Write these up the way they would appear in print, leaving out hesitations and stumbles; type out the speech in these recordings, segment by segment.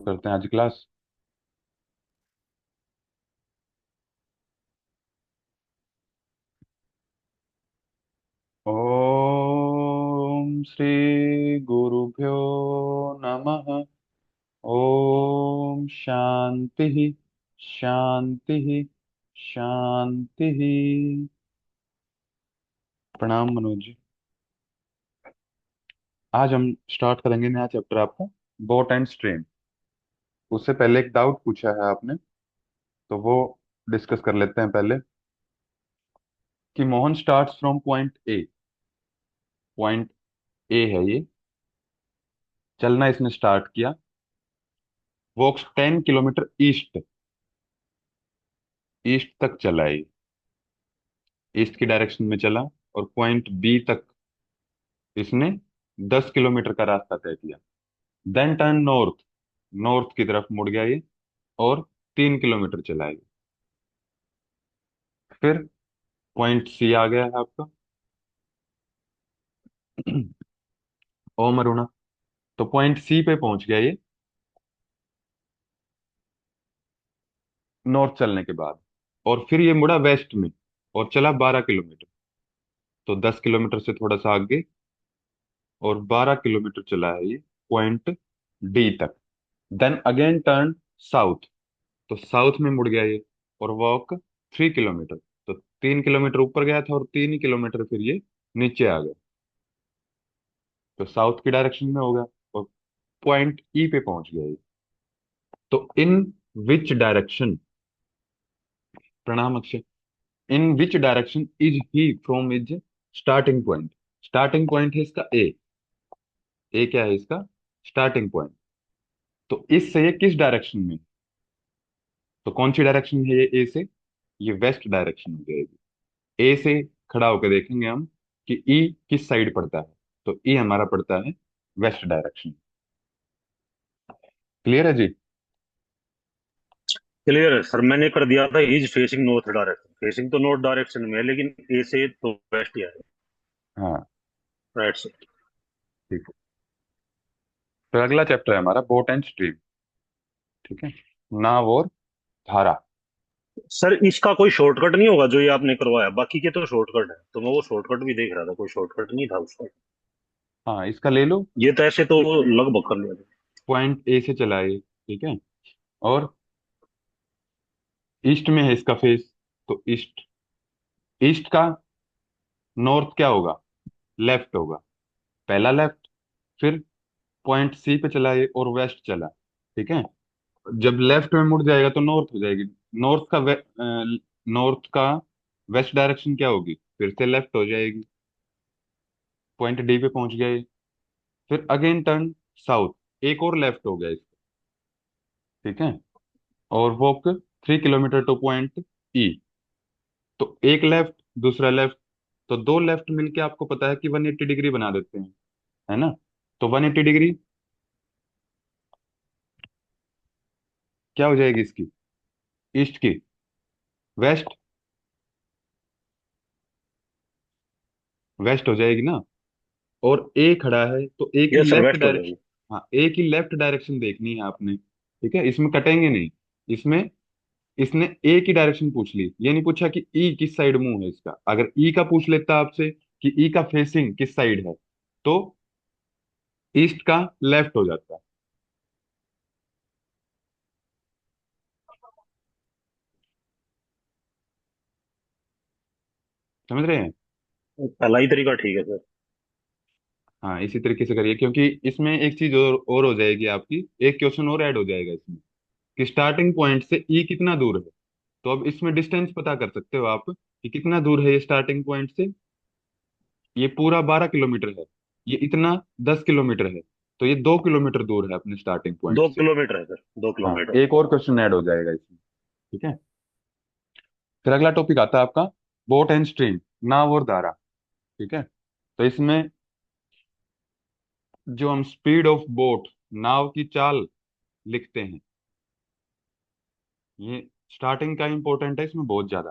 तो करते हैं आज क्लास। ओम श्री गुरुभ्यो नमः। ओम शांति शांति शांति। प्रणाम मनोज जी। आज हम स्टार्ट करेंगे नया चैप्टर आपका, बोट एंड स्ट्रीम। उससे पहले एक डाउट पूछा है आपने, तो वो डिस्कस कर लेते हैं पहले। कि Mohan starts from point A. Point A है ये, चलना इसने स्टार्ट किया। वॉक्स 10 किलोमीटर ईस्ट, ईस्ट तक चला है। ईस्ट की डायरेक्शन में चला और पॉइंट बी तक इसने 10 किलोमीटर का रास्ता तय किया। देन टर्न नॉर्थ, नॉर्थ की तरफ मुड़ गया ये और 3 किलोमीटर चला ये। फिर पॉइंट सी आ गया है आपका। ओम अरुणा। तो पॉइंट सी पे पहुंच गया ये नॉर्थ चलने के बाद, और फिर ये मुड़ा वेस्ट में और चला 12 किलोमीटर। तो 10 किलोमीटर से थोड़ा सा आगे और 12 किलोमीटर चला है ये पॉइंट डी तक। देन अगेन टर्न साउथ, तो साउथ में मुड़ गया ये और वॉक 3 किलोमीटर। तो 3 किलोमीटर ऊपर गया था और 3 ही किलोमीटर फिर ये नीचे आ गया। तो साउथ की डायरेक्शन में हो गया और पॉइंट ई पे पहुंच गया ये। तो इन विच डायरेक्शन, प्रणाम Akshay, in which direction is he from is starting point. Starting point है इसका ए। ए क्या है इसका? Starting point. तो इससे ये किस डायरेक्शन में? तो कौन सी डायरेक्शन है ये ए से? ये वेस्ट डायरेक्शन हो जाएगी। ए से खड़ा होकर देखेंगे हम कि ई किस साइड पड़ता है। तो ई हमारा पड़ता है वेस्ट डायरेक्शन। क्लियर है जी? क्लियर है सर। मैंने कर दिया था is facing north direction. Facing तो नॉर्थ डायरेक्शन में है, लेकिन ए से तो वेस्ट ही आएगा। हाँ, राइट सर। ठीक है। तो अगला चैप्टर है हमारा बोट एंड स्ट्रीम। ठीक है, नाव और धारा। सर इसका कोई शॉर्टकट नहीं होगा जो ये आपने करवाया? बाकी के तो शॉर्टकट है, तो मैं वो शॉर्टकट भी देख रहा था, कोई शॉर्टकट नहीं था उसका। हाँ, इसका ले लो। ये तो ऐसे तो लगभग कर लिया था। पॉइंट ए से चला है, ठीक है। और ईस्ट में है इसका फेस। तो ईस्ट, ईस्ट का नॉर्थ क्या होगा? लेफ्ट होगा। पहला लेफ्ट, फिर पॉइंट सी पे चला ये और वेस्ट चला। ठीक है। जब लेफ्ट में मुड़ जाएगा तो नॉर्थ हो जाएगी। नॉर्थ का नॉर्थ का वेस्ट डायरेक्शन क्या होगी? फिर से लेफ्ट हो जाएगी। पॉइंट डी पे पहुंच गया ये। फिर अगेन टर्न साउथ, एक और लेफ्ट हो गया इसका। ठीक है। और वॉक 3 किलोमीटर टू पॉइंट ई। तो एक लेफ्ट, दूसरा लेफ्ट, तो दो लेफ्ट मिलके आपको पता है कि 180 डिग्री बना देते हैं, है ना? तो 180 डिग्री क्या हो जाएगी इसकी? ईस्ट की वेस्ट, वेस्ट हो जाएगी ना। और ए खड़ा है तो ए की यस सर, लेफ्ट वेस्ट हो जाएगी। डायरेक्शन, हाँ ए की लेफ्ट डायरेक्शन देखनी है आपने। ठीक है, इसमें कटेंगे नहीं। इसमें इसने ए की डायरेक्शन पूछ ली, ये नहीं पूछा कि ई किस साइड मुंह है इसका। अगर ई का पूछ लेता आपसे कि ई का फेसिंग किस साइड है, तो ईस्ट का लेफ्ट हो जाता। समझ रहे हैं? पहला ही तरीका ठीक है सर। हाँ, इसी तरीके से करिए, क्योंकि इसमें एक चीज और हो जाएगी आपकी। एक क्वेश्चन और ऐड हो जाएगा इसमें कि स्टार्टिंग पॉइंट से ई कितना दूर है। तो अब इसमें डिस्टेंस पता कर सकते हो आप कि कितना दूर है ये स्टार्टिंग पॉइंट से। ये पूरा 12 किलोमीटर है, ये इतना 10 किलोमीटर है। तो ये 2 किलोमीटर दूर है अपने स्टार्टिंग पॉइंट दो से। किलोमीटर है सर, दो हाँ, किलोमीटर एक और क्वेश्चन ऐड हो जाएगा इसमें। ठीक है। फिर अगला टॉपिक आता है आपका बोट एंड स्ट्रीम, नाव और धारा। ठीक है। तो इसमें जो हम स्पीड ऑफ बोट, नाव की चाल लिखते हैं, ये स्टार्टिंग का इंपॉर्टेंट है इसमें बहुत ज्यादा।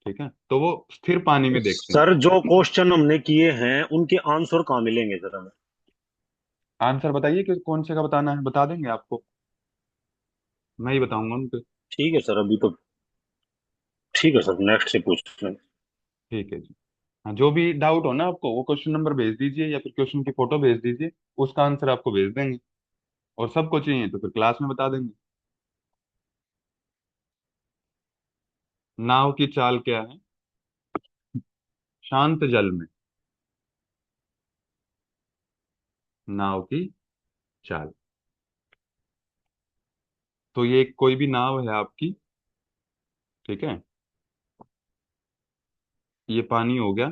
ठीक है, तो वो स्थिर पानी में देखते हैं। सर जो क्वेश्चन हमने किए हैं उनके आंसर कहाँ मिलेंगे सर हमें? आंसर बताइए कि कौन से का बताना है, बता देंगे आपको। मैं ही बताऊंगा उनको। ठीक है सर, अभी तो ठीक है सर, नेक्स्ट से पूछ लें। ठीक है जी। हाँ, जो भी डाउट हो ना आपको, वो क्वेश्चन नंबर भेज दीजिए या फिर क्वेश्चन की फोटो भेज दीजिए, उसका आंसर आपको भेज देंगे। और सबको चाहिए तो फिर क्लास में बता देंगे। नाव की चाल क्या है शांत जल में? नाव की चाल, तो ये कोई भी नाव है आपकी, ठीक है, ये पानी हो गया।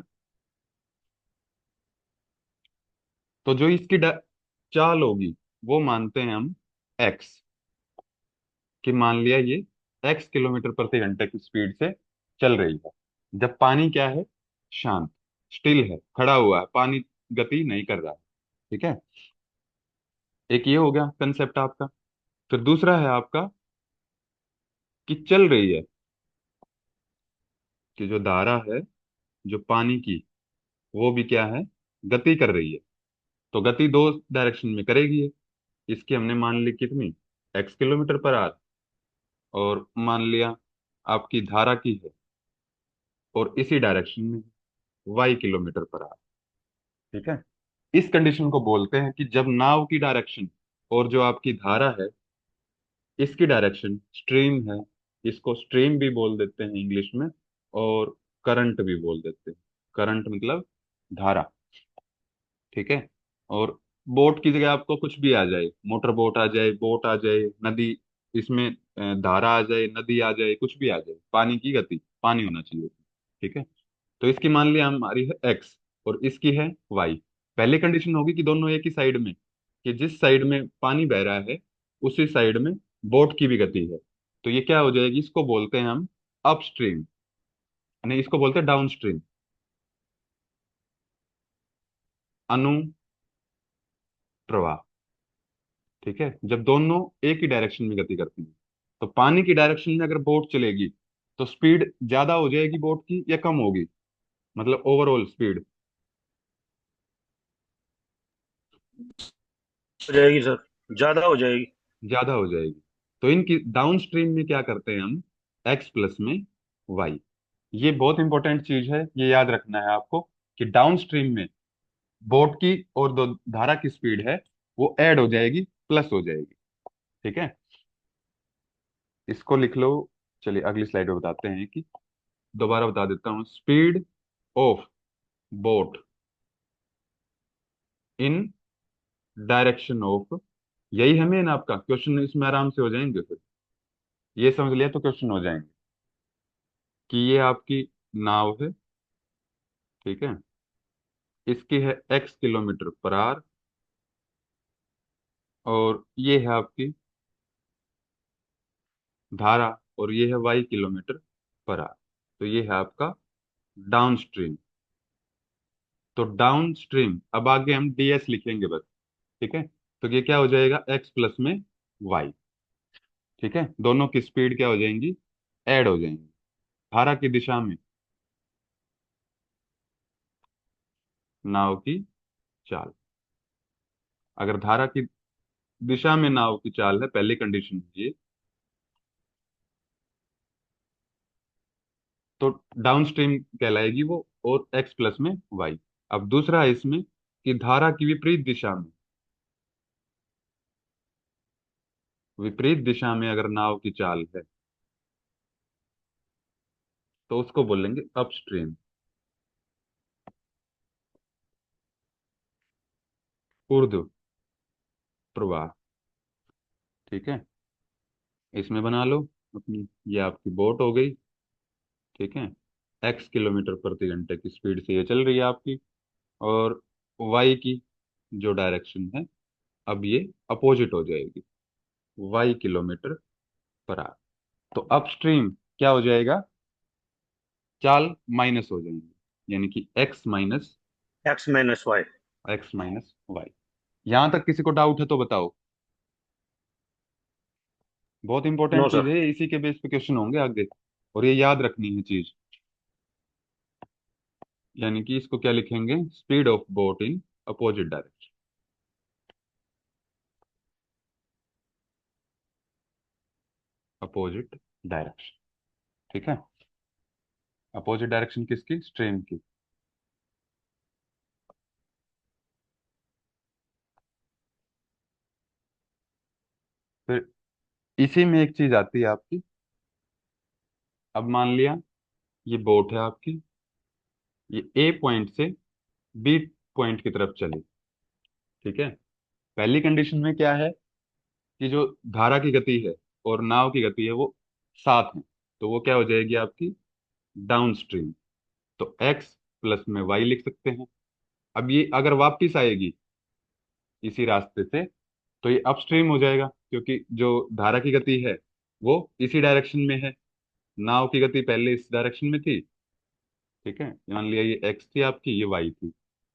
तो जो इसकी चाल होगी वो मानते हैं हम एक्स, कि मान लिया ये एक्स किलोमीटर प्रति घंटे की स्पीड से चल रही है। जब पानी क्या है, शांत, स्टिल है, खड़ा हुआ है, पानी गति नहीं कर रहा है। ठीक है, एक ये हो गया कंसेप्ट आपका। फिर दूसरा है आपका कि चल रही है, कि जो धारा है जो पानी की, वो भी क्या है, गति कर रही है। तो गति दो डायरेक्शन में करेगी ये। इसकी हमने मान ली कितनी, एक्स किलोमीटर पर आवर। और मान लिया आपकी धारा की है, और इसी डायरेक्शन में वाई किलोमीटर पर आवर। ठीक है, इस कंडीशन को बोलते हैं कि जब नाव की डायरेक्शन और जो आपकी धारा है, इसकी डायरेक्शन स्ट्रीम है। इसको स्ट्रीम भी बोल देते हैं इंग्लिश में, और करंट भी बोल देते हैं। करंट मतलब धारा। ठीक है, और बोट की जगह आपको कुछ भी आ जाए, मोटर बोट आ जाए, बोट आ जाए, नदी, इसमें धारा आ जाए, नदी आ जाए, कुछ भी आ जाए, पानी की गति, पानी होना चाहिए। ठीक है, तो इसकी मान लिया हमारी है एक्स, और इसकी है वाई। पहली कंडीशन होगी कि दोनों एक ही साइड में, कि जिस साइड में पानी बह रहा है उसी साइड में बोट की भी गति है। तो ये क्या हो जाएगी, इसको बोलते हैं हम अपस्ट्रीम, नहीं इसको बोलते हैं डाउनस्ट्रीम, अनुप्रवाह। ठीक है, जब दोनों एक ही डायरेक्शन में गति करती हैं। तो पानी की डायरेक्शन में अगर बोट चलेगी तो स्पीड ज्यादा हो जाएगी बोट की या कम होगी, मतलब ओवरऑल स्पीड हो जाएगी सर, ज्यादा हो जाएगी। ज्यादा हो जाएगी। तो इनकी डाउन स्ट्रीम में क्या करते हैं हम, एक्स प्लस में वाई। ये बहुत इंपॉर्टेंट चीज है, ये याद रखना है आपको, कि डाउन स्ट्रीम में बोट की और दो धारा की स्पीड है, वो ऐड हो जाएगी, प्लस हो जाएगी। ठीक है, इसको लिख लो। चलिए अगली स्लाइड में बताते हैं कि, दोबारा बता देता हूँ, speed of boat in direction of, यही है मेन आपका क्वेश्चन, इसमें आराम से हो जाएंगे फिर। ये समझ लिया तो क्वेश्चन हो जाएंगे, कि ये आपकी नाव है, ठीक है, इसकी है एक्स किलोमीटर पर आवर, और ये है आपकी धारा, और ये है वाई किलोमीटर पर आवर। तो ये है आपका डाउन स्ट्रीम। तो डाउन स्ट्रीम, अब आगे हम डीएस लिखेंगे बस। ठीक है, तो ये क्या हो जाएगा, एक्स प्लस में वाई। ठीक है, दोनों की स्पीड क्या हो जाएंगी, ऐड हो जाएंगी। धारा की दिशा में नाव की चाल, अगर धारा की दिशा में नाव की चाल है, पहली कंडीशन ये, तो डाउन स्ट्रीम कहलाएगी वो, और एक्स प्लस में वाई। अब दूसरा है इसमें, कि धारा की विपरीत दिशा में, विपरीत दिशा में अगर नाव की चाल है, तो उसको बोलेंगे अपस्ट्रीम, ऊर्ध्व प्रवाह। ठीक है, इसमें बना लो अपनी, ये आपकी बोट हो गई। ठीक है, एक्स किलोमीटर प्रति घंटे की स्पीड से ये चल रही है आपकी, और वाई की जो डायरेक्शन है, अब ये अपोजिट हो जाएगी, वाई किलोमीटर पर आवर। तो अपस्ट्रीम क्या हो जाएगा, चाल माइनस हो जाएंगे, यानी कि X-Y। X minus Y. यहां तक किसी को डाउट है तो बताओ। बहुत नो इंपॉर्टेंट चीज सर। है, इसी के बेस पे क्वेश्चन होंगे आगे, और ये याद रखनी है चीज। यानी कि इसको क्या लिखेंगे, speed of boat in opposite direction. Opposite direction. ठीक है, अपोजिट डायरेक्शन किसकी? स्ट्रीम की। फिर इसी में एक चीज आती है आपकी। अब मान लिया ये बोट है आपकी, ये ए पॉइंट से बी पॉइंट की तरफ चली। ठीक है, पहली कंडीशन में क्या है कि जो धारा की गति है और नाव की गति है वो साथ है, तो वो क्या हो जाएगी आपकी? Down stream. तो एक्स प्लस में वाई लिख सकते हैं। अब ये अगर वापस आएगी इसी रास्ते से, तो ये अपस्ट्रीम हो जाएगा, क्योंकि जो धारा की गति है वो इसी डायरेक्शन में है, नाव की गति पहले इस डायरेक्शन में थी। ठीक है, मान लिया ये एक्स थी आपकी, ये वाई थी।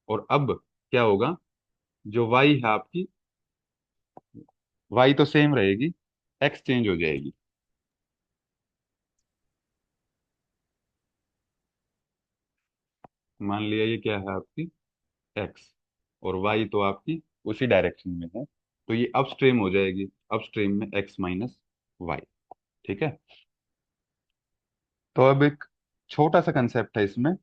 और अब क्या होगा? जो वाई है आपकी, वाई तो सेम रहेगी, एक्स चेंज हो जाएगी। मान लिया ये क्या है आपकी? एक्स। और वाई तो आपकी उसी डायरेक्शन में है, तो ये अपस्ट्रीम हो जाएगी, अपस्ट्रीम में एक्स माइनस वाई। ठीक है, तो अब एक छोटा सा कंसेप्ट है इसमें,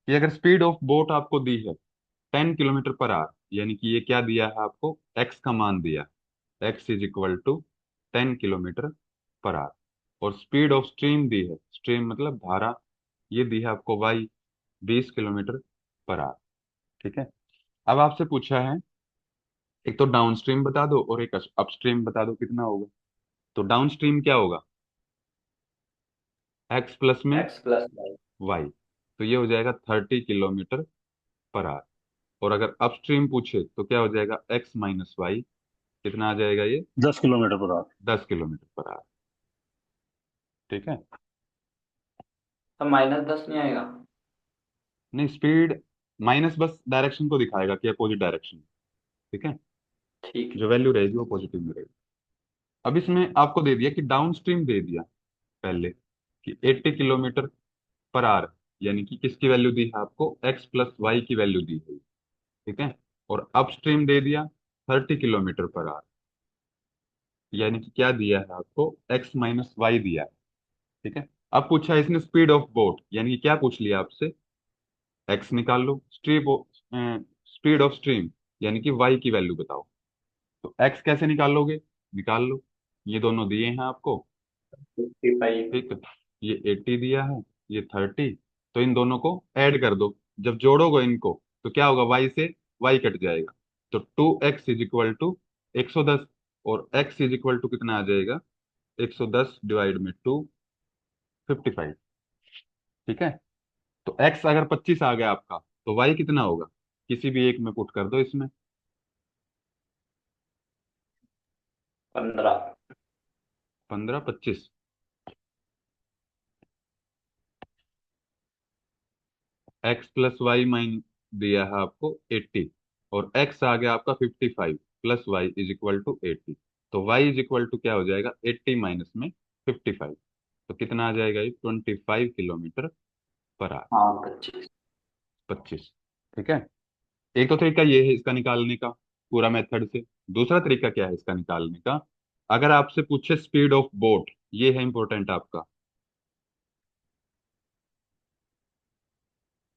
कि अगर स्पीड ऑफ बोट आपको दी है 10 किलोमीटर पर आवर, यानी कि ये क्या दिया है आपको? एक्स का मान दिया, X is equal to 10 kilometre per hour. और स्पीड ऑफ स्ट्रीम दी है, स्ट्रीम मतलब धारा, ये दी है आपको वाई 20 किलोमीटर पर आवर। ठीक है, अब आपसे पूछा है एक तो डाउन स्ट्रीम बता दो और एक अपस्ट्रीम बता दो कितना होगा। तो डाउन स्ट्रीम क्या होगा? एक्स प्लस में एक्स प्लस वाई। वाई, तो ये हो जाएगा 30 किलोमीटर पर आवर। और अगर अपस्ट्रीम पूछे तो क्या हो जाएगा? एक्स माइनस वाई, कितना आ जाएगा ये? 10 kilometre per our. 10 kilometre per our. ठीक है, तो -10 नहीं आएगा? नहीं स्पीड माइनस बस डायरेक्शन को दिखाएगा कि अपोजिट डायरेक्शन। ठीक है, ठीक है। जो वैल्यू रहेगी वो पॉजिटिव में रहेगी। अब इसमें आपको दे दिया कि डाउन स्ट्रीम दे दिया पहले, कि 80 किलोमीटर पर आवर, यानी कि किसकी वैल्यू दी है आपको? एक्स प्लस वाई की वैल्यू दी है। ठीक है, और अपस्ट्रीम दे दिया 30 किलोमीटर पर आवर, यानी कि क्या दिया है आपको? एक्स माइनस वाई दिया है। ठीक है, अब पूछा है इसने स्पीड ऑफ बोट, यानी कि क्या पूछ लिया आपसे? एक्स निकाल लो, स्पीड ऑफ स्ट्रीम यानी कि वाई की वैल्यू बताओ। तो एक्स कैसे निकालोगे? निकाल लो, ये दोनों दिए हैं आपको। 55। ठीक है, ये 80 दिया है, ये 30, तो इन दोनों को ऐड कर दो। जब जोड़ोगे इनको तो क्या होगा? वाई से वाई कट जाएगा, तो 2x इज इक्वल टू 110। और x इज इक्वल टू कितना आ जाएगा? 110 डिवाइड में 2, 55। ठीक है, तो x अगर 25 आ गया आपका, तो y कितना होगा? किसी भी एक में पुट कर दो इसमें। 15। 15, 25। एक्स प्लस वाई माइन दिया है आपको 80, और एक्स आ गया आपका 55, plus Y is equal to 80। तो वाई इज इक्वल टू क्या हो जाएगा? 80 माइनस में 55, तो कितना आ जाएगा? ये 25 किलोमीटर पर आवर। हाँ, 25। 25। ठीक है, एक तो तरीका ये है इसका निकालने का, पूरा मेथड से। दूसरा तरीका क्या है इसका निकालने का? अगर आपसे पूछे स्पीड ऑफ बोट, ये है इंपॉर्टेंट आपका,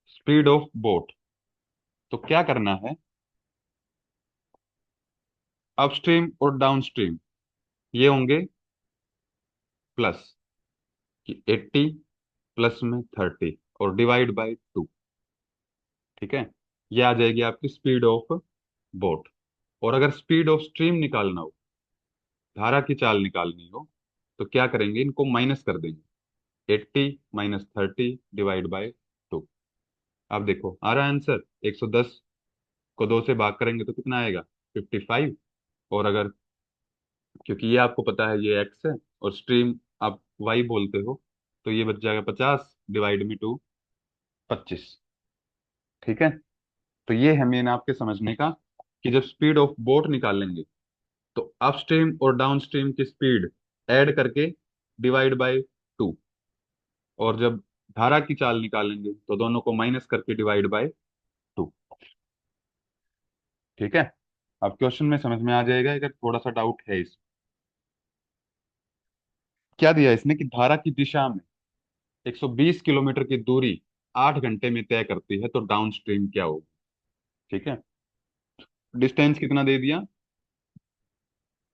स्पीड ऑफ बोट, तो क्या करना है? अपस्ट्रीम और डाउनस्ट्रीम ये होंगे प्लस, कि 80 प्लस में 30 और डिवाइड बाय 2। ठीक है, ये आ जाएगी आपकी स्पीड ऑफ बोट। और अगर स्पीड ऑफ स्ट्रीम निकालना हो, धारा की चाल निकालनी हो, तो क्या करेंगे? इनको माइनस कर देंगे, 80 - 30 डिवाइड बाय 2। अब देखो आ रहा है आंसर, 110 को 2 से भाग करेंगे तो कितना आएगा? 55। और अगर, क्योंकि ये आपको पता है ये एक्स है और स्ट्रीम आप वाई बोलते हो, तो ये बच जाएगा 50 डिवाइड में 2, 25। ठीक है, तो ये है मेन आपके समझने का, कि जब स्पीड ऑफ बोट निकालेंगे तो अपस्ट्रीम और डाउनस्ट्रीम की स्पीड ऐड करके डिवाइड बाय 2, और जब धारा की चाल निकालेंगे तो दोनों को माइनस करके डिवाइड बाय 2। ठीक है, अब क्वेश्चन में समझ में आ जाएगा, अगर थोड़ा सा डाउट है इस क्या दिया इसने कि धारा की दिशा में 120 किलोमीटर की दूरी 8 घंटे में तय करती है, तो डाउन स्ट्रीम क्या होगी। ठीक है, डिस्टेंस कितना दे दिया,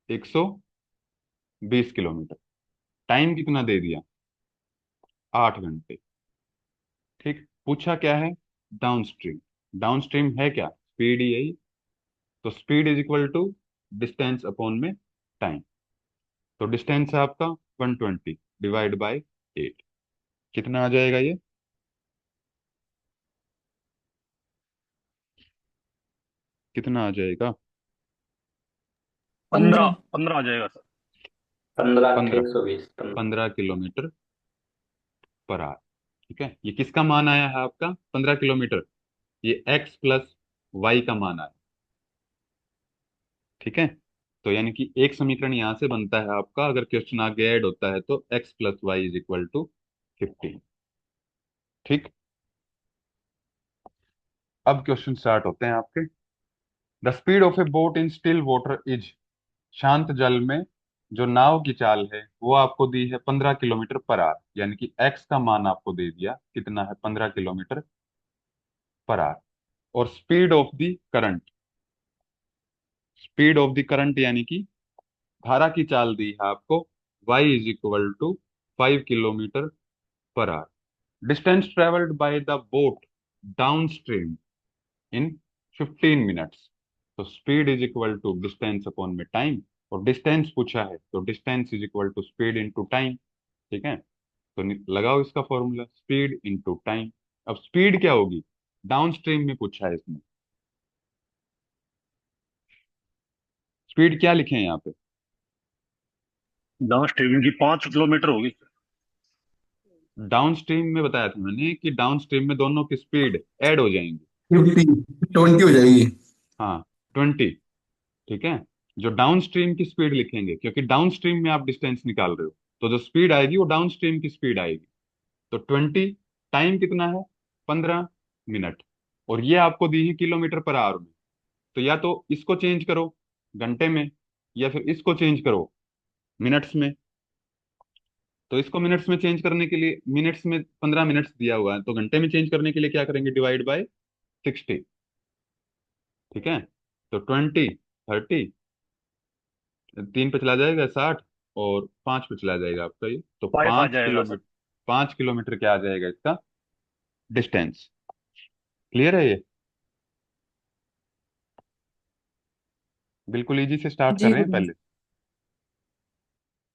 120 किलोमीटर। टाइम कितना दे दिया, 8 घंटे। ठीक, पूछा क्या है, डाउन स्ट्रीम। डाउन स्ट्रीम है क्या, स्पीड ही यही। तो speed is equal to distance upon में टाइम। तो डिस्टेंस है आपका 120 डिवाइड बाय 8। कितना आ जाएगा ये, कितना आ जाएगा, 15 15। 15 आ जाएगा सर। 15 15, 120 15। 15 kilometre per our. ठीक है, ये किसका मान आया है आपका, 15 किलोमीटर, ये एक्स प्लस वाई का मान आया। ठीक है, तो यानी कि एक समीकरण यहां से बनता है आपका, अगर क्वेश्चन आगे ऐड होता है तो X plus Y is equal to 15। ठीक, अब क्वेश्चन स्टार्ट होते हैं आपके। The speed of a boat in still water is, शांत जल में जो नाव की चाल है वो आपको दी है 15 किलोमीटर पर आवर, यानी कि एक्स का मान आपको दे दिया कितना है, 15 किलोमीटर पर आवर। और speed of the current, speed of the current यानी कि धारा की चाल दी है आपको, y is equal to 5 kilometre per hour. Distance travelled by the boat down stream 15 minutes. तो speed is equal to distance upon में टाइम, और डिस्टेंस पूछा है तो distance is equal to speed into time. ठीक है, तो लगाओ इसका फॉर्मूला, स्पीड इनटू टाइम। अब स्पीड क्या होगी, डाउन स्ट्रीम में पूछा है इसने, स्पीड क्या लिखे हैं यहाँ पे, डाउन स्ट्रीम की 5 किलोमीटर होगी। डाउन स्ट्रीम में बताया था मैंने कि डाउन स्ट्रीम में दोनों की स्पीड ऐड हो जाएंगी। 20 हो जाएगी। हाँ, 20। ठीक है, जो डाउन स्ट्रीम की स्पीड लिखेंगे, क्योंकि डाउन स्ट्रीम में आप डिस्टेंस निकाल रहे हो, तो जो स्पीड आएगी वो डाउन स्ट्रीम की स्पीड आएगी। तो 20, टाइम कितना है, 15 मिनट, और ये आपको दी है किलोमीटर पर आवर में। तो या तो इसको चेंज करो घंटे में, या फिर इसको चेंज करो मिनट्स में। तो इसको मिनट्स में चेंज करने के लिए, मिनट्स में 15 मिनट्स दिया हुआ है, तो घंटे में चेंज करने के लिए क्या करेंगे, डिवाइड बाय 60। ठीक है, तो 20, 30, 3 पे चला जाएगा 60, और 5 पे चला जाएगा आपका ये, तो 5 आ पाँच जाएगा सर। किलोमीटर 5 किलोमीटर क्या आ जाएगा इसका डिस्टेंस। क्लियर है ये, बिल्कुल इजी से स्टार्ट कर जी रहे हैं गुरु। पहले।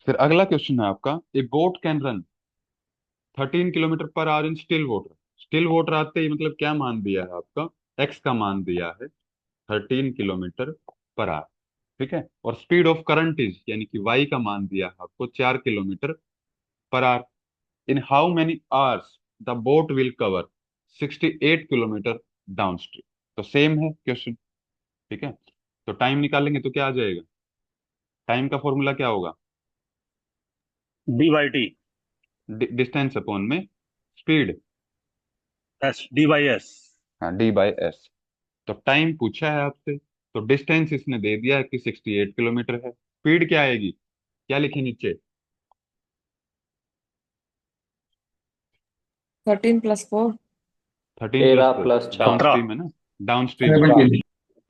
फिर अगला क्वेश्चन है आपका, ए boat can run 13 kilometre per our in still water. Still water आते ही मतलब क्या मान दिया है आपका, एक्स का मान दिया है 13 किलोमीटर पर आवर। ठीक है, और स्पीड ऑफ करंट इज, यानी कि वाई का मान दिया है आपको 4 kilometre per our. In how many hours the boat will cover 68 kilometre down stream. तो सेम है क्वेश्चन। ठीक है, तो टाइम निकालेंगे तो क्या आ जाएगा, टाइम का फॉर्मूला क्या होगा, डी/टी। डिस्टेंस अपॉन में स्पीड। डी/एस। हाँ, D/S। तो टाइम पूछा है आपसे, तो डिस्टेंस इसने दे दिया है कि 68 किलोमीटर है। स्पीड क्या आएगी, क्या लिखे नीचे, 13+4। 13 plus 13 four plus down 4। 17। Stream है ना, डाउन स्ट्रीम है। 17। 17।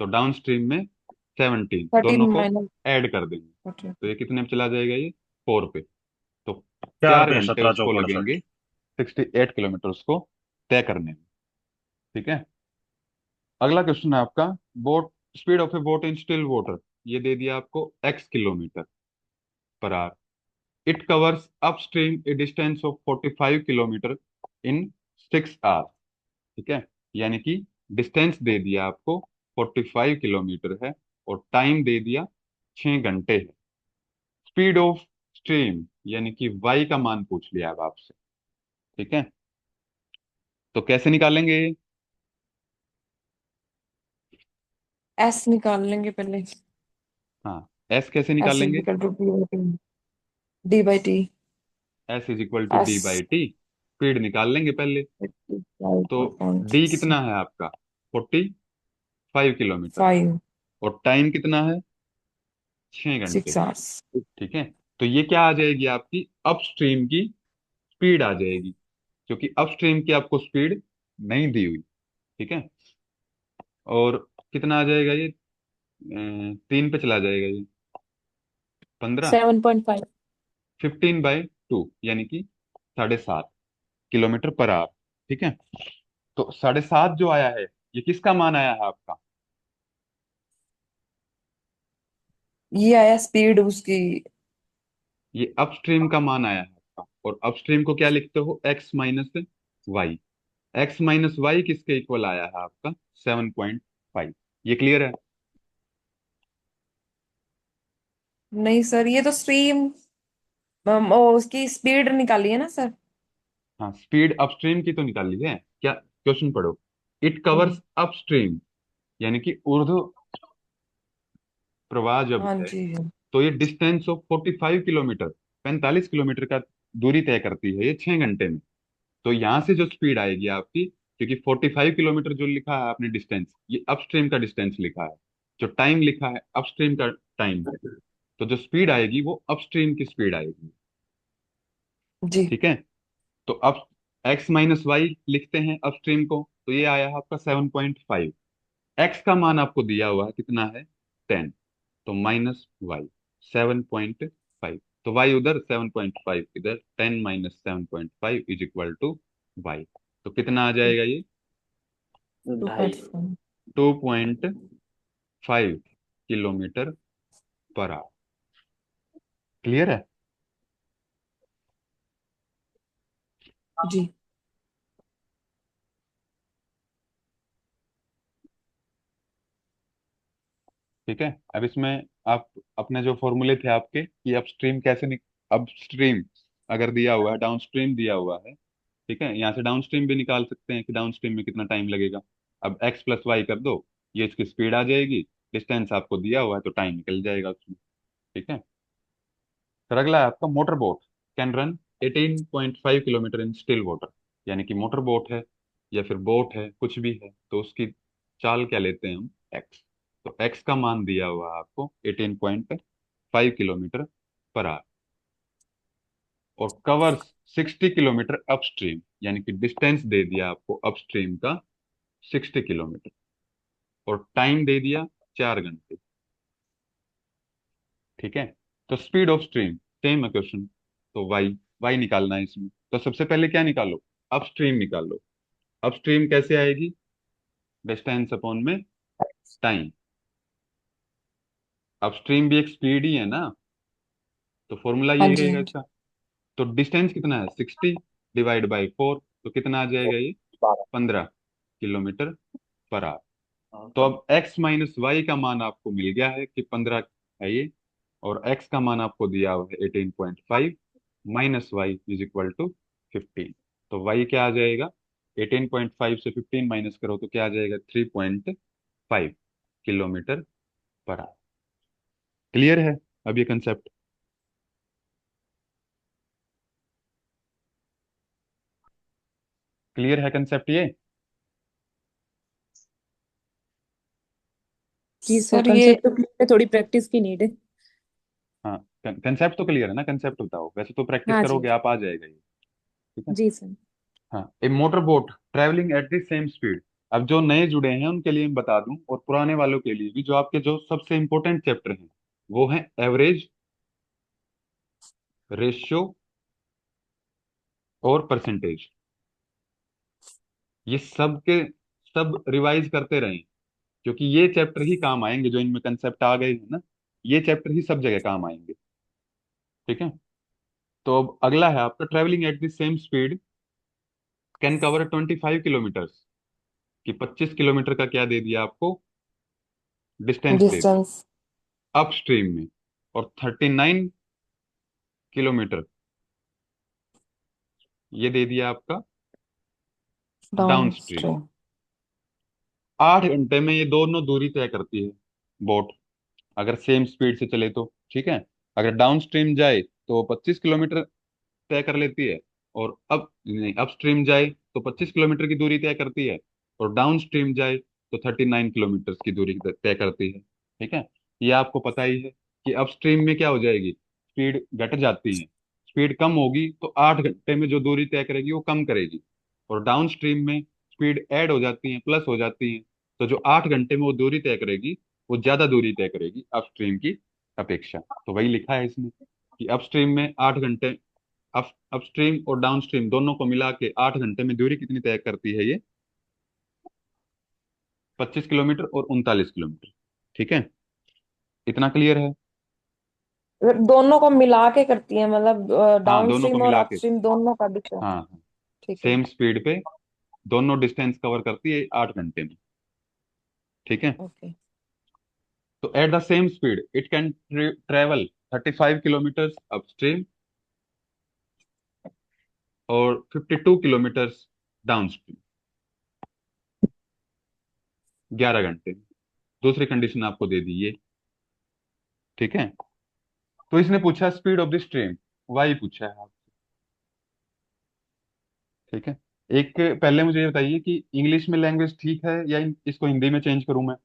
तो डाउन स्ट्रीम में 17 13 दोनों को माइनस ऐड कर देंगे, 14। तो ये कितने पे चला जाएगा, ये 4 पे। तो 4 चार पे घंटे 17 उसको चौक लगेंगे 68। 68 किलोमीटर उसको तय करने में। ठीक है, अगला क्वेश्चन है आपका, boat, speed of a boat in still water, ये दे दिया आपको x kilometre per our. It covers upstream A distance of 45 kilometre in 6 hours. ठीक है, यानी कि डिस्टेंस दे दिया आपको 45 किलोमीटर है, और टाइम दे दिया 6 घंटे है। स्पीड ऑफ स्ट्रीम यानी कि y का मान पूछ लिया अब आपसे। ठीक है, तो कैसे निकालेंगे ये? एस निकाल लेंगे पहले। हाँ, s कैसे एस इज निकालेंगे, equal to D by T. s is equal to D S by T. Speed निकाल लेंगे पहले। तो 55.6। d कितना है आपका, 45 किलोमीटर, 5। और टाइम कितना है, 6 घंटे। 6 आवर्स। ठीक है, तो ये क्या आ जाएगी आपकी अपस्ट्रीम की स्पीड आ जाएगी, क्योंकि अपस्ट्रीम की आपको स्पीड नहीं दी हुई। ठीक है। और कितना आ जाएगा ये, 3 पे चला जाएगा ये, 15, 7.5। 15/2 यानी कि 7.5 किलोमीटर पर आवर। ठीक है। तो 7.5 जो आया है, ये किसका मान आया है आपका? ये आया स्पीड उसकी। ये अपस्ट्रीम का मान आया है आपका। और अपस्ट्रीम को क्या लिखते हो? x-y। x-y किसके इक्वल आया है आपका? 7.5। ये क्लियर है? नहीं सर, ये तो स्ट्रीम उसकी स्पीड निकाली है ना सर। हाँ, स्पीड अपस्ट्रीम की तो निकाली है क्या? क्वेश्चन पढ़ो। इट हम्म, कवर्स अपस्ट्रीम, यानी कि ऊर्ध्व प्रवाह जब हाँ है, जी। तो ये डिस्टेंस ऑफ 45 किलोमीटर, 45 किलोमीटर का दूरी तय करती है ये 6 घंटे में। तो यहां से जो स्पीड आएगी आपकी, क्योंकि 45 किलोमीटर जो लिखा है आपने डिस्टेंस, ये अपस्ट्रीम का डिस्टेंस लिखा है। जो टाइम लिखा है अपस्ट्रीम का टाइम है। तो जो स्पीड आएगी वो अपस्ट्रीम की स्पीड आएगी। जी ठीक है। तो अब x-y लिखते हैं अपस्ट्रीम को, तो ये आया है आपका 7.5। एक्स का मान आपको दिया हुआ है कितना है? 10। तो -y, 7.5। तो y उधर, 7.5 इधर, 10 - 7.5 इज इक्वल टू y। तो कितना आ जाएगा ये? टू ढाई। Point five 2.5 kilometre per our. Clear है? जी। ठीक है। अब इसमें आप अपने जो फॉर्मूले थे आपके, कि अपस्ट्रीम कैसे अपस्ट्रीम अगर दिया हुआ है, डाउनस्ट्रीम दिया हुआ है, ठीक है, यहाँ से डाउनस्ट्रीम भी निकाल सकते हैं कि डाउनस्ट्रीम में कितना टाइम लगेगा। अब x+y कर दो, ये इसकी स्पीड आ जाएगी। डिस्टेंस आपको दिया हुआ है तो टाइम निकल जाएगा उसमें। ठीक है। फिर अगला है आपका motor boat can run 18.5 kilometre in still water. यानी कि मोटर बोट है या फिर बोट है, कुछ भी है, तो उसकी चाल क्या लेते हैं हम? एक्स। तो एक्स का मान दिया हुआ है आपको 18.5 किलोमीटर पर आवर। और कवर्स 60 किलोमीटर अपस्ट्रीम, यानी कि डिस्टेंस दे दिया आपको अपस्ट्रीम का 60 किलोमीटर। और टाइम दे दिया 4 घंटे। ठीक है। तो स्पीड ऑफ स्ट्रीम सेम है क्वेश्चन। तो वाई, वाई निकालना है इसमें। तो सबसे पहले क्या निकालो? अपस्ट्रीम निकालो। अपस्ट्रीम कैसे आएगी? डिस्टेंस अपॉन में टाइम। अपस्ट्रीम भी एक स्पीड ही है ना, तो फॉर्मूला हाँ यही जी, रहेगा हाँ जी। इसका। तो डिस्टेंस कितना है? 60 / 4। तो कितना आ जाएगा ये? 15 किलोमीटर पर आवर। तो अब x-y का मान आपको मिल गया है कि 15 है ये। और x का मान आपको दिया हुआ है 18.5, -y इज इक्वल टू 15। तो y क्या आ जाएगा? 18.5 से 15 माइनस करो तो क्या आ जाएगा? 3.5 किलोमीटर पर आवर। क्लियर है अब ये कंसेप्ट? क्लियर है कंसेप्ट ये? जी सर, सर ये कंसेप्ट तो clear है, थोड़ी प्रैक्टिस की नीड है। हाँ, कंसेप्ट तो क्लियर है ना? कंसेप्ट बताओ, वैसे तो प्रैक्टिस हाँ जी। करोगे आप आ जाएगा ये। ठीक है। जी सर। हाँ, a motor boat travelling at the same speed. अब जो नए जुड़े हैं उनके लिए मैं बता दूं, और पुराने वालों के लिए भी, जो आपके जो सबसे इंपॉर्टेंट चैप्टर हैं वो है एवरेज, रेशियो और परसेंटेज। ये सब के सब रिवाइज करते रहें, क्योंकि ये चैप्टर ही काम आएंगे। जो इनमें कंसेप्ट आ गए हैं ना, ये चैप्टर ही सब जगह काम आएंगे। ठीक है। तो अब अगला है आपका travelling at the same speed can cover 25 kilometre. कि 25 किलोमीटर का क्या दे दिया आपको? डिस्टेंस दे दिया डिस्टेंस अपस्ट्रीम में। और 39 किलोमीटर ये दे दिया आपका डाउन डाउनस्ट्रीम। स्ट्रीम। 8 घंटे में ये दोनों दूरी तय करती है बोट, अगर सेम स्पीड से चले तो। ठीक है। अगर डाउनस्ट्रीम जाए तो 25 किलोमीटर तय कर लेती है। और अब नहीं, अपस्ट्रीम जाए तो 25 किलोमीटर की दूरी तय करती है। और डाउनस्ट्रीम जाए तो 39 किलोमीटर की दूरी तय करती है। ठीक है। ये आपको पता ही है कि अपस्ट्रीम में क्या हो जाएगी? स्पीड घट जाती है, स्पीड कम होगी तो 8 घंटे में जो दूरी तय करेगी वो कम करेगी, और डाउन स्ट्रीम में स्पीड ऐड हो जाती है, प्लस हो जाती है, तो जो 8 घंटे में वो दूरी तय करेगी वो ज्यादा दूरी तय करेगी अपस्ट्रीम की अपेक्षा। तो वही लिखा है इसमें कि अपस्ट्रीम में 8 घंटे, अपस्ट्रीम और डाउनस्ट्रीम दोनों को मिला के 8 घंटे में दूरी कितनी तय करती है ये, 25 किलोमीटर और 39 किलोमीटर। ठीक है, इतना क्लियर है? दोनों को मिला के करती है, मतलब हाँ, दोनों को डाउनस्ट्रीम और मिला के। अपस्ट्रीम दोनों का डिफरेंस। हाँ हाँ, ठीक है। सेम स्पीड पे दोनों डिस्टेंस कवर करती है 8 घंटे में। ठीक है, ओके। तो eight the same speed it can travel 35 kilometre upstream और 52 किलोमीटर डाउनस्ट्रीम, 11 घंटे में। दूसरी कंडीशन आपको दे दी ये। ठीक है, तो इसने पूछा speed of the stream, Y पूछा है आप। ठीक है, एक पहले मुझे ये बताइए कि इंग्लिश में लैंग्वेज ठीक है या इसको हिंदी में चेंज करूं मैं,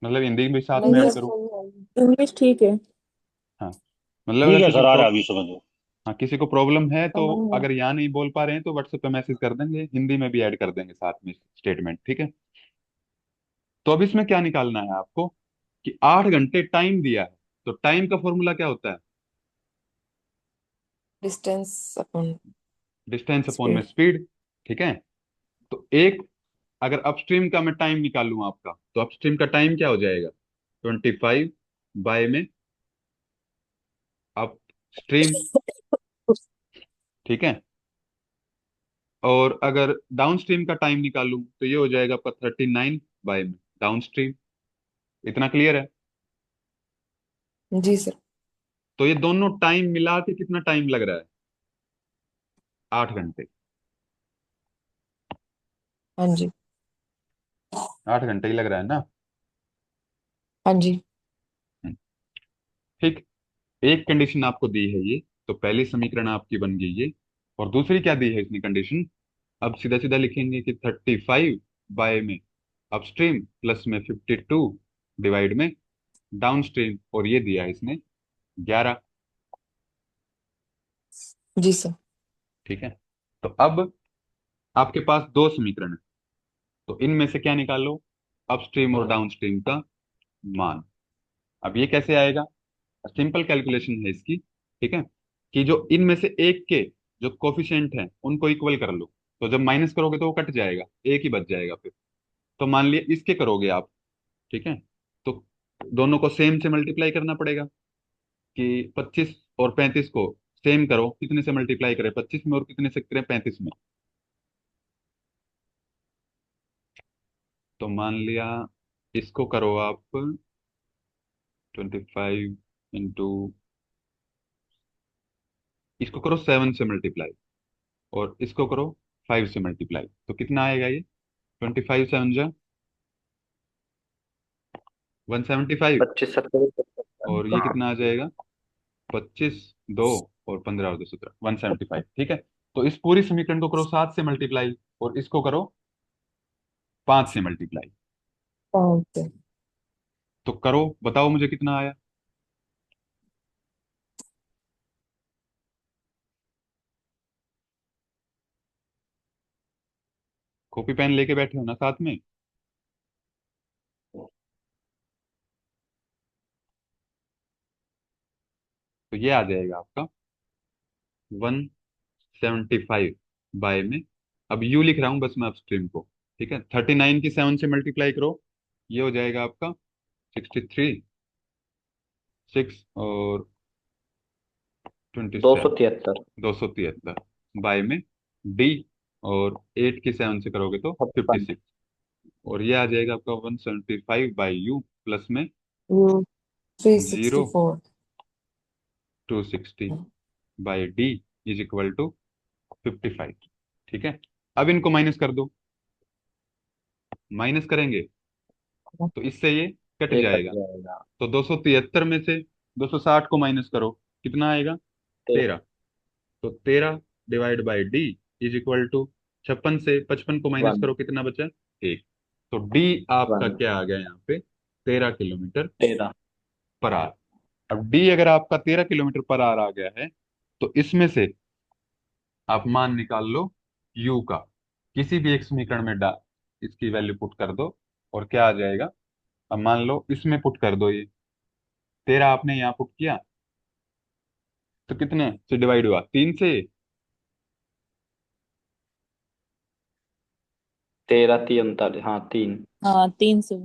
मतलब हिंदी भी साथ नहीं में ऐड सर, इंग्लिश करूं? सही है ये। इंग्लिश ठीक है। हाँ, मतलब ठीक अगर है किसी सर, को आ रहा है अभी समझ में। हाँ, किसी को प्रॉब्लम है तो समझ में। अगर यहाँ नहीं बोल पा रहे हैं तो व्हाट्सएप पे मैसेज कर देंगे, हिंदी में भी ऐड कर देंगे साथ में स्टेटमेंट। ठीक है, तो अब इसमें क्या निकालना है आपको कि 8 घंटे टाइम दिया है, तो टाइम का फॉर्मूला क्या होता है? डिस्टेंस अपन डिस्टेंस अपॉन में स्पीड। स्पीड। ठीक है, तो एक, अगर अपस्ट्रीम का मैं टाइम निकालूं आपका, तो अपस्ट्रीम का टाइम क्या हो जाएगा? 25 बाय में अपस्ट्रीम। ठीक है, और अगर डाउनस्ट्रीम का टाइम निकालूं तो ये हो जाएगा आपका 39 बाय में डाउनस्ट्रीम। इतना क्लियर है? जी सर। तो ये दोनों टाइम मिला के कितना टाइम लग रहा है? 8 घंटे। हाँ जी। 8 घंटे ही लग रहा है ना? हाँ जी। हम्म, ठीक। एक कंडीशन आपको दी है ये, तो पहली समीकरण आपकी बन गई ये। और दूसरी क्या दी है इसने कंडीशन? अब सीधा सीधा लिखेंगे कि 35 बाय में अपस्ट्रीम प्लस में 52 डिवाइड में डाउनस्ट्रीम, और ये दिया है इसने 11। जी सर। ठीक है, तो अब आपके पास दो समीकरण है, तो इनमें से क्या निकालो? अपस्ट्रीम और डाउनस्ट्रीम का मान। अब ये कैसे आएगा? सिंपल कैलकुलेशन है इसकी। ठीक है, कि जो इनमें से एक के जो कोफिशिएंट हैं उनको इक्वल कर लो, तो जब माइनस करोगे तो वो कट जाएगा, एक ही बच जाएगा फिर। तो मान लिया इसके करोगे आप। ठीक है, तो दोनों को सेम से मल्टीप्लाई करना पड़ेगा, कि 25 और 35 को सेम करो, कितने से मल्टीप्लाई करें? 25 में, और कितने से करें? 35 में। तो मान लिया इसको करो आप 25 इंटू, इसको करो 7 से मल्टीप्लाई, और इसको करो 5 से मल्टीप्लाई, तो कितना आएगा ये? 25 7 जा 175, 25 70 और ये कितना आ जाएगा? 25 2 और 15 और 2 17, 175। ठीक है, तो इस पूरी समीकरण को करो 7 से मल्टीप्लाई, और इसको करो 5 से मल्टीप्लाई। ओके। तो करो, बताओ मुझे कितना आया? कॉपी पेन लेके बैठे हो ना साथ में? तो ये आ जाएगा आपका 175 बाय में, अब यू लिख रहा हूं बस मैं अपस्ट्रीम को। ठीक है, 39 की 7 से मल्टीप्लाई करो, ये हो जाएगा आपका 63 6 और 27, 273 273 बाय में डी, और 8 की 7 से करोगे तो 56 56, और ये आ जाएगा आपका 175 बाई यू प्लस में U three zero sixty four 260 by D is equal to 55। ठीक है, अब इनको माइनस कर दो, माइनस करेंगे तो इससे ये कट ये कट जाएगा। जाएगा। तो 273 में से 260 को माइनस करो, कितना आएगा? 13। तो 13 divide by D is equal to 56 से 55 को माइनस 1 करो, कितना बचा? 1। तो डी आपका 1 क्या आ गया यहाँ पे? 13 किलोमीटर 13। Per hour. अब डी अगर आपका 13 किलोमीटर पर आवर आ गया है, तो इसमें से आप मान निकाल लो यू का, किसी भी एक समीकरण में डा इसकी वैल्यू पुट कर दो, और क्या आ जाएगा। अब मान लो इसमें पुट कर दो, ये 13 आपने यहाँ पुट किया, तो कितने से डिवाइड हुआ, 3 से। 13 3 39, हाँ 3। हाँ 3 से।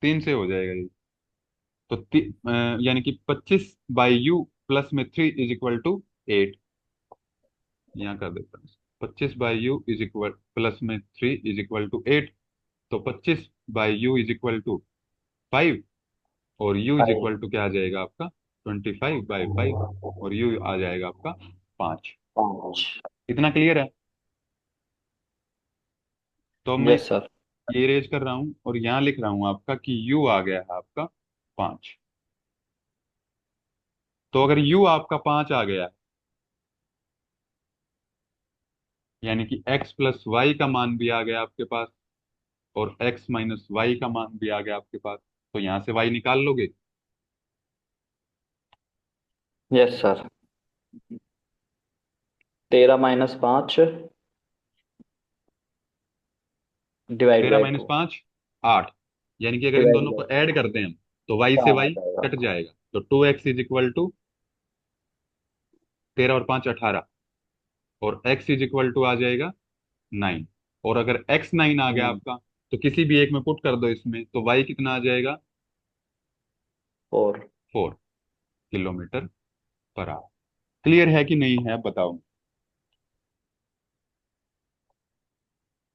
3 से हो जाएगा ये। तो यानी कि 25/u + 3 = 8। यहाँ कर देता हूँ, 25/u + 3 = 8। तो 25/u = 5, और u = क्या आ जाएगा आपका, 25/5, और u आ जाएगा आपका 5। 5। इतना क्लियर है। तो मैं यस सर। ये रेज कर रहा हूँ और यहाँ लिख रहा हूँ आपका कि u आ गया है आपका 5। तो अगर u आपका 5 आ गया, यानी कि x + y का मान भी आ गया आपके पास, और x - y का मान भी आ गया आपके पास, तो यहाँ से y निकाल लोगे। Yes sir. 13 - 5 डिवाइड तेरह बाई माइनस 2। पाँच 8। यानी कि अगर इन डिवाइड दोनों को बाई ऐड करते हैं, तो y से 4 आ y जाएगा। कट जाएगा, तो 2x = 13 और 5 18, और x आ जाएगा 9। और अगर x 9 आ गया आपका, तो किसी भी एक में पुट कर दो इसमें, तो y कितना आ जाएगा, 4। 4 km/h। क्लियर है कि नहीं है, बताओ।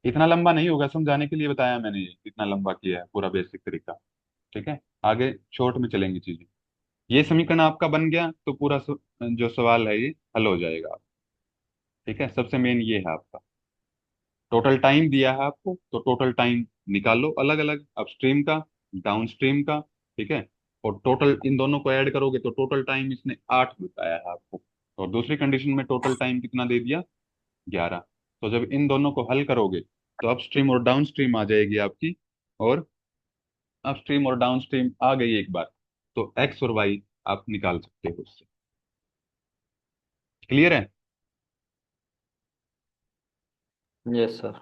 इतना लंबा नहीं होगा, समझाने के लिए बताया मैंने, ये इतना लंबा किया है पूरा बेसिक तरीका। ठीक है, आगे शॉर्ट में चलेंगी चीजें। ये समीकरण आपका बन गया, तो पूरा जो सवाल है ये हल हो जाएगा। ठीक है, सबसे मेन ये है आपका। टोटल टाइम दिया है आपको, तो टोटल टाइम निकालो अलग अलग, अपस्ट्रीम का, डाउनस्ट्रीम का। ठीक है, और टोटल इन दोनों को ऐड करोगे तो टोटल टाइम इसने 8 बताया है आपको, और दूसरी कंडीशन में टोटल टाइम कितना दे दिया, 11। तो जब इन दोनों को हल करोगे, तो अपस्ट्रीम और डाउनस्ट्रीम आ जाएगी आपकी, और अपस्ट्रीम और डाउनस्ट्रीम आ गई एक बार, तो एक्स और वाई आप निकाल सकते हो उससे। क्लियर है। Yes sir.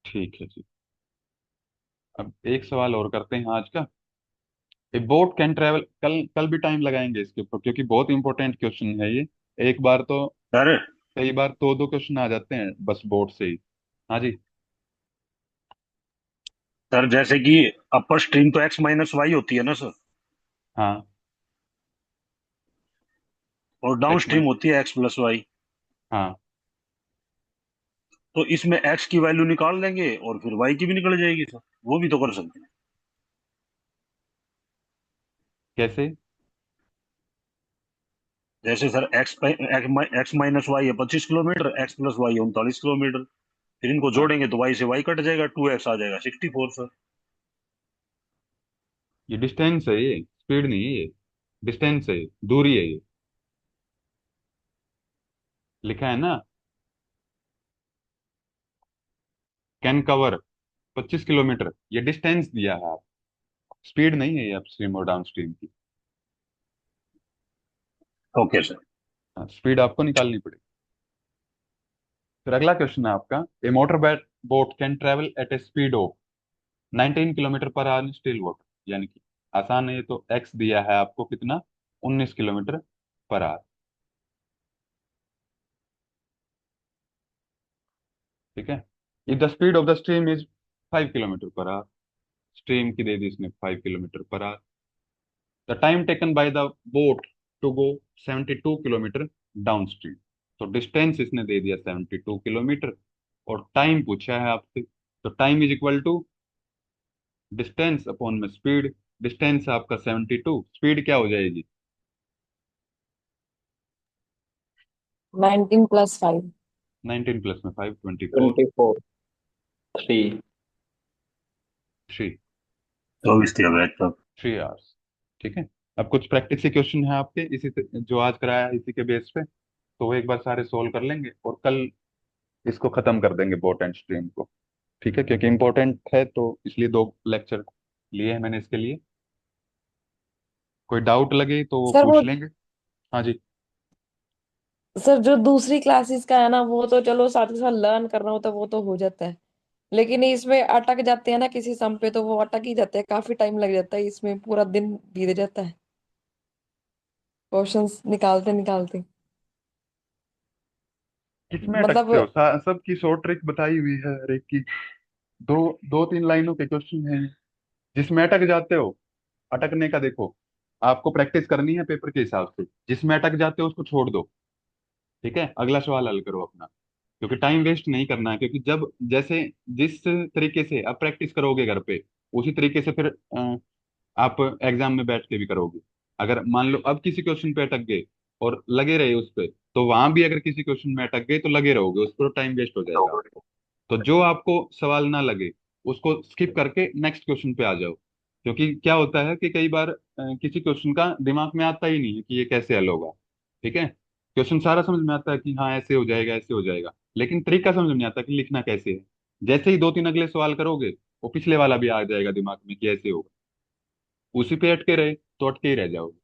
ठीक है जी। अब एक सवाल और करते हैं आज का। ए बोट कैन ट्रेवल, कल कल भी टाइम लगाएंगे इसके ऊपर, क्योंकि बहुत इंपॉर्टेंट क्वेश्चन है ये। एक बार तो, सर कई बार तो दो क्वेश्चन आ जाते हैं बस बोट से ही। हाँ जी। सर जैसे कि अपर स्ट्रीम तो x - y होती है ना सर, हाँ, और डाउन एक्स स्ट्रीम माइन, होती है x + y। हाँ। तो इसमें x की वैल्यू निकाल लेंगे और फिर y की भी निकल जाएगी सर, वो भी तो कर सकते हैं। कैसे। जैसे सर x - y है 25 किलोमीटर, x + y है 39 किलोमीटर। फिर इनको हाँ, जोड़ेंगे तो y से y कट जाएगा, 2x आ जाएगा 64 सर। ये डिस्टेंस है, ये स्पीड नहीं है, ये डिस्टेंस है, दूरी है ये, लिखा है ना, कैन कवर 25 किलोमीटर, ये डिस्टेंस दिया है आप, स्पीड नहीं है ये अपस्ट्रीम और डाउनस्ट्रीम की। Okay sir. हाँ, स्पीड आपको निकालनी पड़ेगी। फिर अगला क्वेश्चन है आपका, a motor boat can travel at a speed of 19 km/h in still water. यानी कि आसान है ये, तो एक्स दिया है आपको कितना, 19 km/h। ठीक है, if the speed of the stream is 5 km/h, stream की दे दी इसने 5 km/h। The time taken by the boat to go 72 km downstream. तो डिस्टेंस इसने दे दिया 72 km, और टाइम पूछा है आपसे, तो टाइम = डिस्टेंस अपॉन में स्पीड। डिस्टेंस आपका 72, स्पीड क्या हो जाएगी, 19 + 5। 19 + में 5 24, 24। 3। 3 24 दिया बैठ तक। 3 आवर्स। ठीक है, अब कुछ प्रैक्टिस के क्वेश्चन है आपके, जो आज कराया है इसी के बेस पे, तो वो एक बार सारे सोल्व कर लेंगे, और कल इसको खत्म कर देंगे बोट एंड स्ट्रीम को। ठीक है, क्योंकि इंपॉर्टेंट है, तो इसलिए 2 लेक्चर लिए हैं मैंने इसके लिए। कोई डाउट लगे तो वो सर वो पूछ लेंगे। हाँ जी। सर जो दूसरी क्लासेस का है ना, वो तो चलो साथ के साथ लर्न करना होता है, वो तो हो जाता है। लेकिन इसमें अटक जाते हैं ना किसी सम पे, तो वो अटक ही जाते हैं, काफी टाइम लग जाता है, इसमें पूरा दिन बीत जाता है क्वेश्चंस निकालते निकालते। किसमें मतलब अटकते हो? सबकी शॉर्ट ट्रिक बताई हुई है हर एक की। दो दो तीन लाइनों के क्वेश्चन है। जिसमें अटक जाते हो, अटकने का देखो, आपको प्रैक्टिस करनी है पेपर के हिसाब से। जिसमें अटक जाते हो उसको छोड़ दो। ठीक है, अगला सवाल हल करो अपना। क्योंकि टाइम वेस्ट नहीं करना है, क्योंकि जब जैसे जिस तरीके से आप प्रैक्टिस करोगे घर पे, उसी तरीके से फिर आप एग्जाम में बैठ के भी करोगे। अगर मान लो अब किसी क्वेश्चन पे अटक गए और लगे रहे उस पे, तो वहां भी अगर किसी क्वेश्चन में अटक गए तो लगे रहोगे उस पर, टाइम वेस्ट हो जाएगा। तो जो आपको सवाल ना लगे उसको स्किप करके नेक्स्ट क्वेश्चन पे आ जाओ। क्योंकि क्या होता है कि कई बार किसी क्वेश्चन का दिमाग में आता ही नहीं है कि ये कैसे हल होगा। ठीक है, क्वेश्चन सारा समझ में आता है कि हाँ ऐसे हो जाएगा ऐसे हो जाएगा, लेकिन तरीका समझ में नहीं आता कि लिखना कैसे है। जैसे ही दो तीन अगले सवाल करोगे, वो पिछले वाला भी आ जाएगा दिमाग में कि ऐसे होगा। उसी पे अटके रहे तो अटके ही रह जाओगे।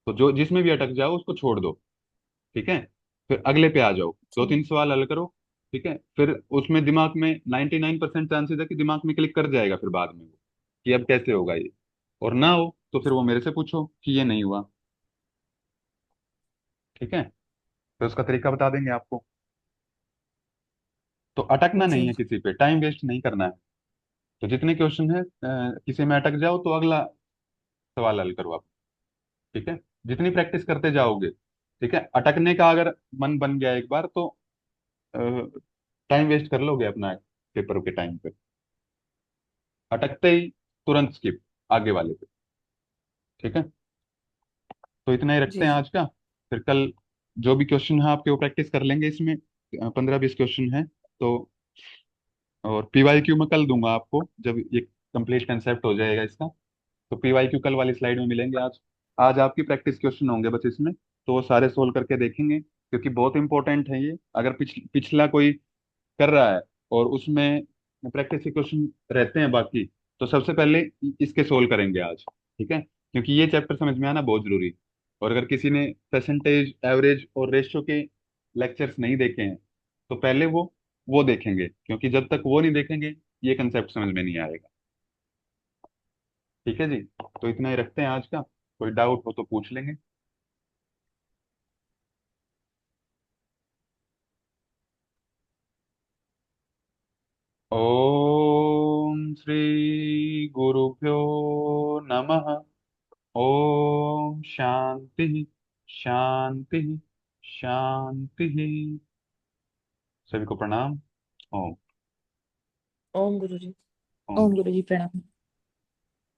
तो जो जिसमें भी अटक जाओ उसको छोड़ दो। ठीक है, फिर अगले पे आ जाओ, दो ठीक। तीन सवाल हल करो। ठीक है, फिर उसमें दिमाग में 99% चांसेस है कि दिमाग में क्लिक कर जाएगा फिर बाद में वो, कि अब कैसे होगा ये। और ना हो तो फिर वो मेरे से पूछो कि ये नहीं हुआ। ठीक है, तो उसका तरीका बता देंगे आपको। तो अटकना नहीं जी। है किसी पे, टाइम वेस्ट नहीं करना है। तो जितने क्वेश्चन है किसी में अटक जाओ तो अगला सवाल हल करो आप। ठीक है, जितनी प्रैक्टिस करते जाओगे। ठीक है, अटकने का अगर मन बन गया एक बार तो टाइम वेस्ट कर लोगे अपना पेपर के टाइम पे। अटकते ही तुरंत स्किप आगे वाले पे। ठीक है, तो इतना ही रखते जी हैं जी। आज का। फिर कल जो भी क्वेश्चन है आपके वो प्रैक्टिस कर लेंगे इसमें। 15-20 क्वेश्चन है तो। और पीवाईक्यू मैं कल दूंगा आपको, जब ये कंप्लीट कंसेप्ट हो जाएगा इसका। तो पीवाईक्यू कल वाली स्लाइड में मिलेंगे। आज आज आपकी प्रैक्टिस क्वेश्चन होंगे बस इसमें। तो वो सारे सोल्व करके देखेंगे, क्योंकि बहुत इंपॉर्टेंट है ये। अगर पिछला कोई कर रहा है और उसमें प्रैक्टिस के क्वेश्चन रहते हैं बाकी, तो सबसे पहले इसके सोल्व करेंगे आज। ठीक है, क्योंकि ये चैप्टर समझ में आना बहुत जरूरी है। और अगर किसी ने परसेंटेज, एवरेज और रेशियो के लेक्चर्स नहीं देखे हैं, तो पहले वो देखेंगे, क्योंकि जब तक वो नहीं देखेंगे ये कंसेप्ट समझ में नहीं आएगा। ठीक है जी, तो इतना ही रखते हैं आज का। कोई डाउट हो तो पूछ लेंगे। ओम श्री गुरुभ्यो नमः। ओम शांति शांति शांति। सभी को प्रणाम। ओम। ओम गुरु जी। ओम। ओम गुरु जी प्रणाम।